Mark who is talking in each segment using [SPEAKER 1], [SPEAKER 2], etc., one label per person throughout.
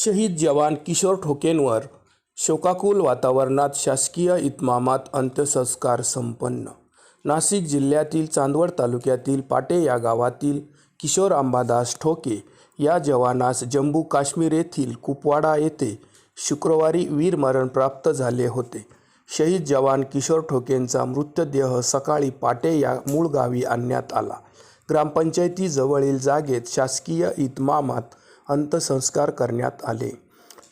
[SPEAKER 1] शहीद जवान किशोर ठोकेंवर शोकाकुल वातावरणात शासकीय इतमामात अंत्यसंस्कार संपन्न। नाशिक जिल्ह्यातील चांदवड तालुक्यातील पाटे या गावातील किशोर अंबादास ठोके या जवानास जम्मू काश्मीर येथील कुपवाडा येथे शुक्रवारी वीरमरण प्राप्त झाले होते। शहीद जवान किशोर ठोकेंचा मृतदेह सकाळी पाटे या मूळ गावी आणण्यात आला। ग्रामपंचायतीजवळील जागेत शासकीय इतमामात अंत्यसंस्कार करण्यात आले।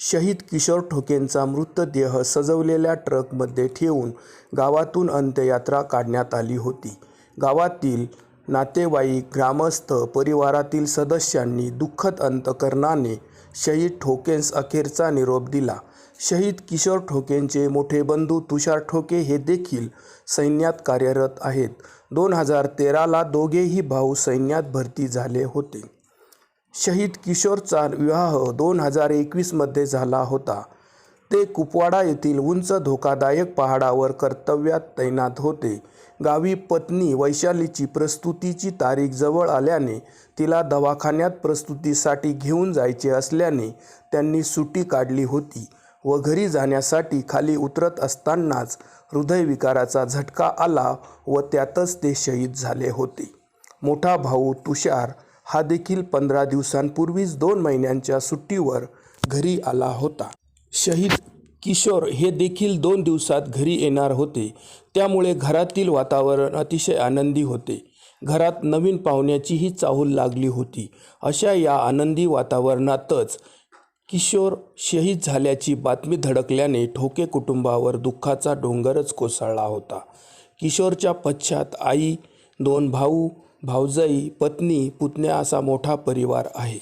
[SPEAKER 1] शहीद किशोर ठोकेंचा मृतदेह सजवलेल्या ट्रकमध्ये ठेवून गावातून अंत्ययात्रा काढण्यात आली होती। गावातील नातेवाईक, ग्रामस्थ, परिवारातील सदस्यांनी दुःखद अंतकरणाने शहीद ठोकेंस अखेरचा निरोप दिला। शहीद किशोर ठोकेंचे मोठे बंधू तुषार ठोके हे देखील सैन्यात कार्यरत आहेत। 2013ला दोघेही भाऊ सैन्यात भरती झाले होते। शहीद किशोरचा विवाह 2021मध्ये झाला होता। ते कुपवाडा येथील उंच धोकादायक पहाडावर कर्तव्यात तैनात होते। गावी पत्नी वैशालीची प्रसूतीची तारीख जवळ आल्याने तिला दवाखान्यात प्रसूतीसाठी घेऊन जायचे असल्याने त्यांनी सुट्टी काढली होती व घरी जाण्यासाठी खाली उतरत असतानाच हृदयविकाराचा झटका आला व त्यातच ते शहीद झाले होते। मोठा भाऊ तुषार हा देखील 15 दिवसांपूर्वीच 2 महिन्यांच्या सुट्टीवर घरी आला होता। शहीद किशोर हे देखील 2 दिवसात घरी येणार होते, त्यामुळे घरातील वातावरण अतिशय आनंदी होते। घरात नवीन पाहुण्याचीही चाहूल लागली होती। अशा या आनंदी वातावरणातच किशोर शहीद झाल्याची बातमी धडकल्याने ठोके कुटुंबावर दुःखाचा डोंगरच कोसळला होता। किशोरच्या पश्चात आई, 2 भाऊ, भावजाई, पत्नी, पुतण्या असा मोठा परिवार आहे।